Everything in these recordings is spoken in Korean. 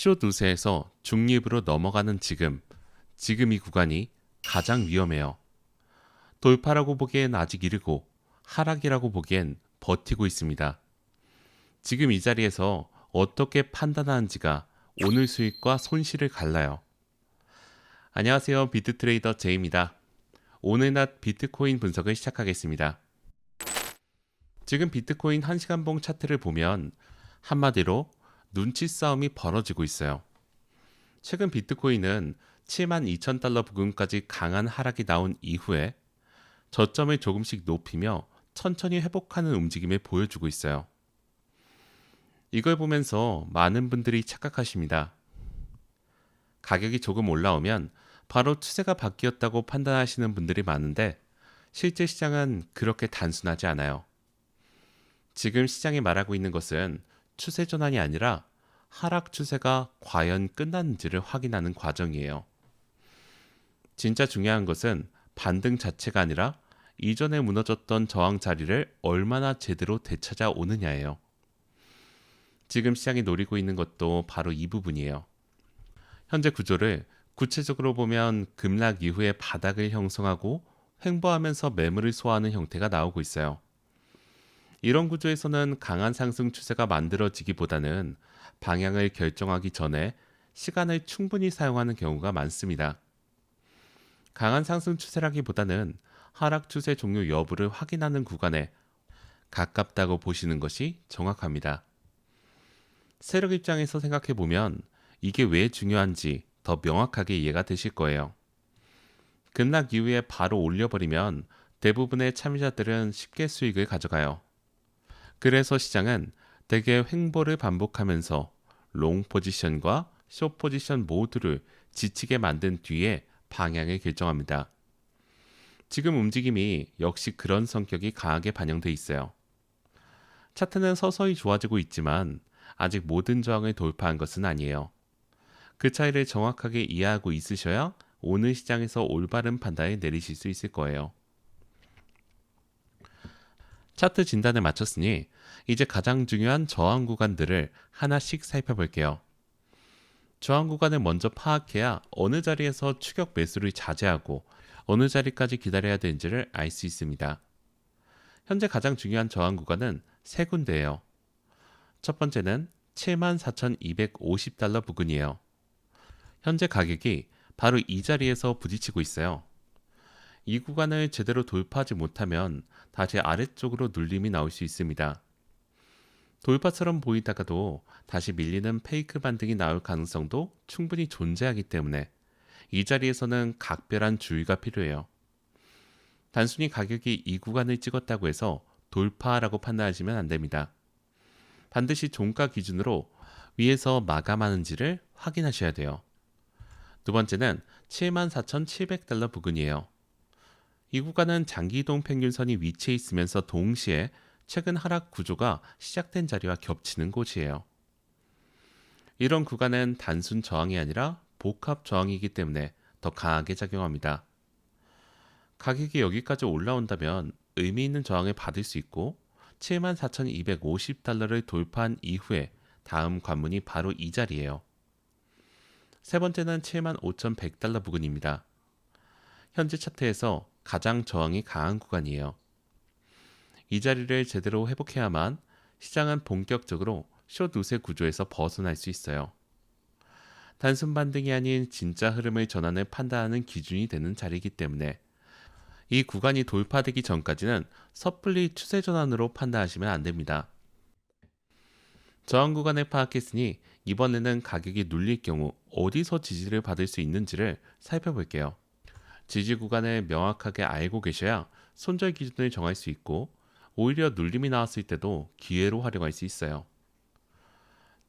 숏 우세에서 중립으로 넘어가는 지금 이 구간이 가장 위험해요. 돌파라고 보기엔 아직 이르고 하락이라고 보기엔 버티고 있습니다. 지금 이 자리에서 어떻게 판단하는지가 오늘 수익과 손실을 갈라요. 안녕하세요. 비트트레이더 제이입니다. 오늘 낮 비트코인 분석을 시작하겠습니다. 지금 비트코인 1시간봉 차트를 보면 한마디로 눈치 싸움이 벌어지고 있어요. 최근 비트코인은 72,000달러 부근까지 강한 하락이 나온 이후에 저점을 조금씩 높이며 천천히 회복하는 움직임을 보여주고 있어요. 이걸 보면서 많은 분들이 착각하십니다. 가격이 조금 올라오면 바로 추세가 바뀌었다고 판단하시는 분들이 많은데 실제 시장은 그렇게 단순하지 않아요. 지금 시장이 말하고 있는 것은 추세 전환이 아니라 하락 추세가 과연 끝났는지를 확인하는 과정이에요. 진짜 중요한 것은 반등 자체가 아니라 이전에 무너졌던 저항 자리를 얼마나 제대로 되찾아 오느냐예요. 지금 시장이 노리고 있는 것도 바로 이 부분이에요. 현재 구조를 구체적으로 보면 급락 이후에 바닥을 형성하고 횡보하면서 매물을 소화하는 형태가 나오고 있어요. 이런 구조에서는 강한 상승 추세가 만들어지기보다는 방향을 결정하기 전에 시간을 충분히 사용하는 경우가 많습니다. 강한 상승 추세라기보다는 하락 추세 종료 여부를 확인하는 구간에 가깝다고 보시는 것이 정확합니다. 세력 입장에서 생각해 보면 이게 왜 중요한지 더 명확하게 이해가 되실 거예요. 급락 이후에 바로 올려버리면 대부분의 참여자들은 쉽게 수익을 가져가요. 그래서 시장은 대개 횡보를 반복하면서 롱 포지션과 숏 포지션 모두를 지치게 만든 뒤에 방향을 결정합니다. 지금 움직임이 역시 그런 성격이 강하게 반영돼 있어요. 차트는 서서히 좋아지고 있지만 아직 모든 저항을 돌파한 것은 아니에요. 그 차이를 정확하게 이해하고 있으셔야 오늘 시장에서 올바른 판단을 내리실 수 있을 거예요. 차트 진단을 마쳤으니 이제 가장 중요한 저항 구간들을 하나씩 살펴볼게요. 저항 구간을 먼저 파악해야 어느 자리에서 추격 매수를 자제하고 어느 자리까지 기다려야 되는지를 알 수 있습니다. 현재 가장 중요한 저항 구간은 세 군데예요. 첫 번째는 74,250달러 부근이에요. 현재 가격이 바로 이 자리에서 부딪히고 있어요. 이 구간을 제대로 돌파하지 못하면 다시 아래쪽으로 눌림이 나올 수 있습니다. 돌파처럼 보이다가도 다시 밀리는 페이크 반등이 나올 가능성도 충분히 존재하기 때문에 이 자리에서는 각별한 주의가 필요해요. 단순히 가격이 이 구간을 찍었다고 해서 돌파라고 판단하시면 안 됩니다. 반드시 종가 기준으로 위에서 마감하는지를 확인하셔야 돼요. 두 번째는 74,700달러 부근이에요. 이 구간은 장기이동 평균선이 위치해 있으면서 동시에 최근 하락 구조가 시작된 자리와 겹치는 곳이에요. 이런 구간은 단순 저항이 아니라 복합 저항이기 때문에 더 강하게 작용합니다. 가격이 여기까지 올라온다면 의미 있는 저항을 받을 수 있고 74,250달러를 돌파한 이후에 다음 관문이 바로 이 자리예요. 세 번째는 75,100달러 부근입니다. 현재 차트에서 가장 저항이 강한 구간이에요. 이 자리를 제대로 회복해야만 시장은 본격적으로 숏 우세 구조에서 벗어날 수 있어요. 단순 반등이 아닌 진짜 흐름을 전환을 판단하는 기준이 되는 자리이기 때문에 이 구간이 돌파되기 전까지는 섣불리 추세 전환으로 판단하시면 안 됩니다. 저항 구간을 파악했으니 이번에는 가격이 눌릴 경우 어디서 지지를 받을 수 있는지를 살펴볼게요. 지지 구간을 명확하게 알고 계셔야 손절 기준을 정할 수 있고 오히려 눌림이 나왔을 때도 기회로 활용할 수 있어요.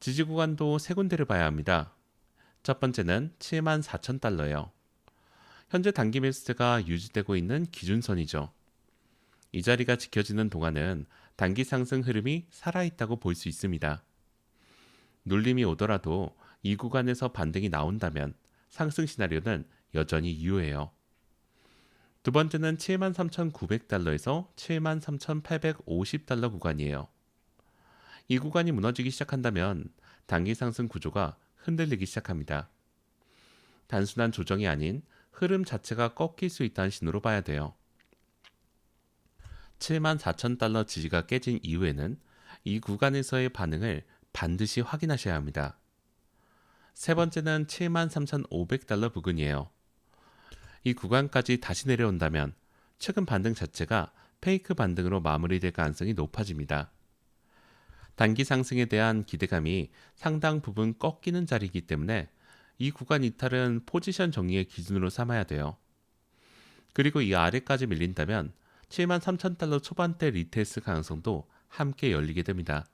지지 구간도 세 군데를 봐야 합니다. 첫 번째는 74,000달러예요. 현재 단기 매수세가 유지되고 있는 기준선이죠. 이 자리가 지켜지는 동안은 단기 상승 흐름이 살아있다고 볼 수 있습니다. 눌림이 오더라도 이 구간에서 반등이 나온다면 상승 시나리오는 여전히 유효해요. 두 번째는 73,900달러에서 73,850달러 구간이에요. 이 구간이 무너지기 시작한다면 단기 상승 구조가 흔들리기 시작합니다. 단순한 조정이 아닌 흐름 자체가 꺾일 수 있다는 신호로 봐야 돼요. 74,000달러 지지가 깨진 이후에는 이 구간에서의 반응을 반드시 확인하셔야 합니다. 세 번째는 73,500달러 부근이에요. 이 구간까지 다시 내려온다면 최근 반등 자체가 페이크 반등으로 마무리될 가능성이 높아집니다. 단기 상승에 대한 기대감이 상당 부분 꺾이는 자리이기 때문에 이 구간 이탈은 포지션 정리의 기준으로 삼아야 돼요. 그리고 이 아래까지 밀린다면 73,000달러 초반대 리테스트 가능성도 함께 열리게 됩니다.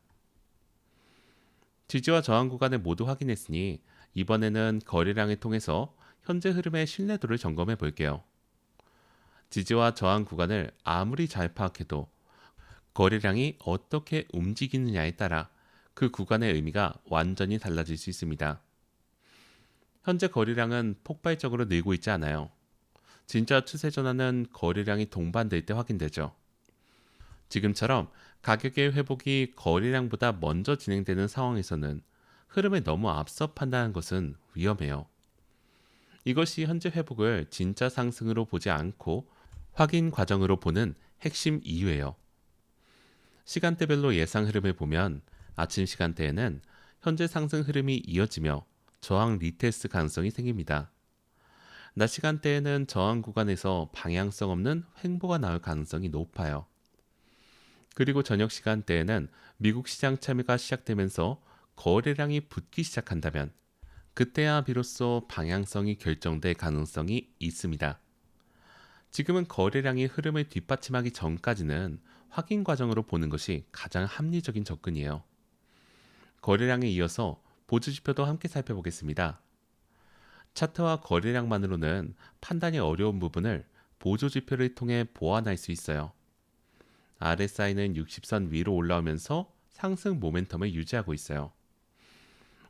지지와 저항 구간을 모두 확인했으니 이번에는 거래량을 통해서 현재 흐름의 신뢰도를 점검해 볼게요. 지지와 저항 구간을 아무리 잘 파악해도 거래량이 어떻게 움직이느냐에 따라 그 구간의 의미가 완전히 달라질 수 있습니다. 현재 거래량은 폭발적으로 늘고 있지 않아요. 진짜 추세 전환은 거래량이 동반될 때 확인되죠. 지금처럼 가격의 회복이 거래량보다 먼저 진행되는 상황에서는 흐름에 너무 앞서 판단하는 것은 위험해요. 이것이 현재 회복을 진짜 상승으로 보지 않고 확인 과정으로 보는 핵심 이유예요. 시간대별로 예상 흐름을 보면 아침 시간대에는 현재 상승 흐름이 이어지며 저항 리테스트 가능성이 생깁니다. 낮 시간대에는 저항 구간에서 방향성 없는 횡보가 나올 가능성이 높아요. 그리고 저녁 시간대에는 미국 시장 참여가 시작되면서 거래량이 붙기 시작한다면 그때야 비로소 방향성이 결정될 가능성이 있습니다. 지금은 거래량이 흐름을 뒷받침하기 전까지는 확인 과정으로 보는 것이 가장 합리적인 접근이에요. 거래량에 이어서 보조지표도 함께 살펴보겠습니다. 차트와 거래량만으로는 판단이 어려운 부분을 보조지표를 통해 보완할 수 있어요. RSI는 60선 위로 올라오면서 상승 모멘텀을 유지하고 있어요.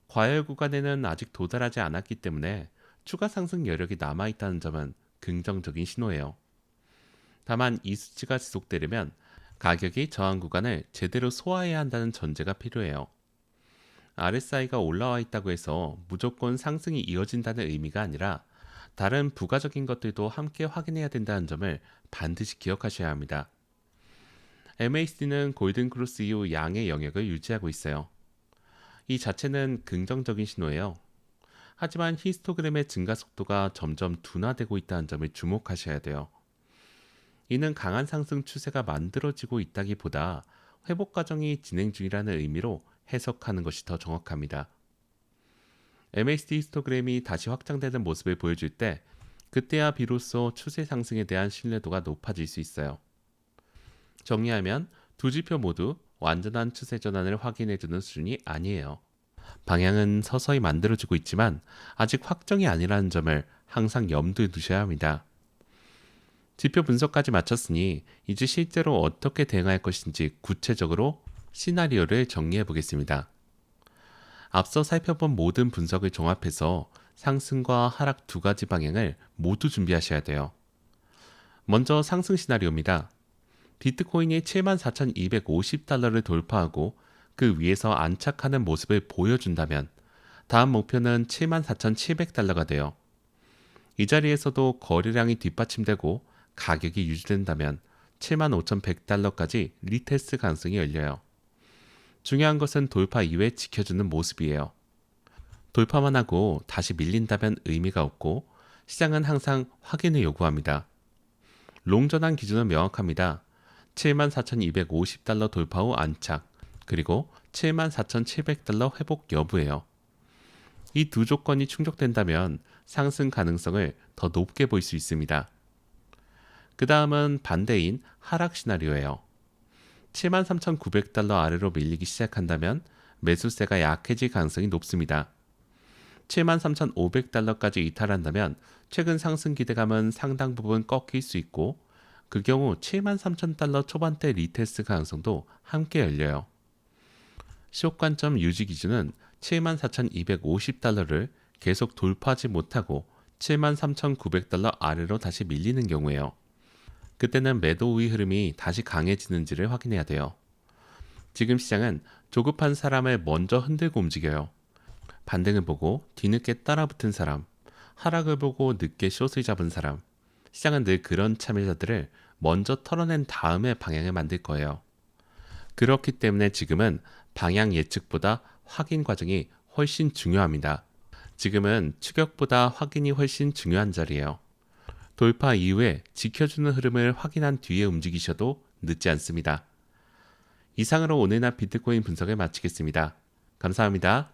과열 구간에는 아직 도달하지 않았기 때문에 추가 상승 여력이 남아있다는 점은 긍정적인 신호예요. 다만 이 수치가 지속되려면 가격이 저항 구간을 제대로 소화해야 한다는 전제가 필요해요. RSI가 올라와 있다고 해서 무조건 상승이 이어진다는 의미가 아니라 다른 부가적인 것들도 함께 확인해야 된다는 점을 반드시 기억하셔야 합니다. MACD는 골든크로스 이후 양의 영역을 유지하고 있어요. 이 자체는 긍정적인 신호예요. 하지만 히스토그램의 증가 속도가 점점 둔화되고 있다는 점을 주목하셔야 돼요. 이는 강한 상승 추세가 만들어지고 있다기보다 회복 과정이 진행 중이라는 의미로 해석하는 것이 더 정확합니다. MACD 히스토그램이 다시 확장되는 모습을 보여줄 때 그때야 비로소 추세 상승에 대한 신뢰도가 높아질 수 있어요. 정리하면 두 지표 모두 완전한 추세 전환을 확인해주는 수준이 아니에요. 방향은 서서히 만들어지고 있지만 아직 확정이 아니라는 점을 항상 염두에 두셔야 합니다. 지표 분석까지 마쳤으니 이제 실제로 어떻게 대응할 것인지 구체적으로 시나리오를 정리해 보겠습니다. 앞서 살펴본 모든 분석을 종합해서 상승과 하락 두 가지 방향을 모두 준비하셔야 돼요. 먼저 상승 시나리오입니다. 비트코인이 74,250달러를 돌파하고 그 위에서 안착하는 모습을 보여준다면 다음 목표는 74,700달러가 돼요. 이 자리에서도 거래량이 뒷받침되고 가격이 유지된다면 75,100달러까지 리테스트 가능성이 열려요. 중요한 것은 돌파 이후에 지켜주는 모습이에요. 돌파만 하고 다시 밀린다면 의미가 없고 시장은 항상 확인을 요구합니다. 롱전환 기준은 명확합니다. 74,250달러 돌파 후 안착, 그리고 74,700달러 회복 여부예요. 이 두 조건이 충족된다면 상승 가능성을 더 높게 볼 수 있습니다. 그 다음은 반대인 하락 시나리오예요. 73,900달러 아래로 밀리기 시작한다면 매수세가 약해질 가능성이 높습니다. 73,500달러까지 이탈한다면 최근 상승 기대감은 상당 부분 꺾일 수 있고 그 경우 73,000달러 초반대 리테스트 가능성도 함께 열려요. 시옷 관점 유지 기준은 74,250달러를 계속 돌파하지 못하고 73,900달러 아래로 다시 밀리는 경우예요. 그때는 매도 우위 흐름이 다시 강해지는지를 확인해야 돼요. 지금 시장은 조급한 사람을 먼저 흔들고 움직여요. 반등을 보고 뒤늦게 따라붙은 사람, 하락을 보고 늦게 숏을 잡은 사람, 시장은 늘 그런 참여자들을 먼저 털어낸 다음에 방향을 만들 거예요. 그렇기 때문에 지금은 방향 예측보다 확인 과정이 훨씬 중요합니다. 지금은 추격보다 확인이 훨씬 중요한 자리예요. 돌파 이후에 지켜주는 흐름을 확인한 뒤에 움직이셔도 늦지 않습니다. 이상으로 오늘날 비트코인 분석을 마치겠습니다. 감사합니다.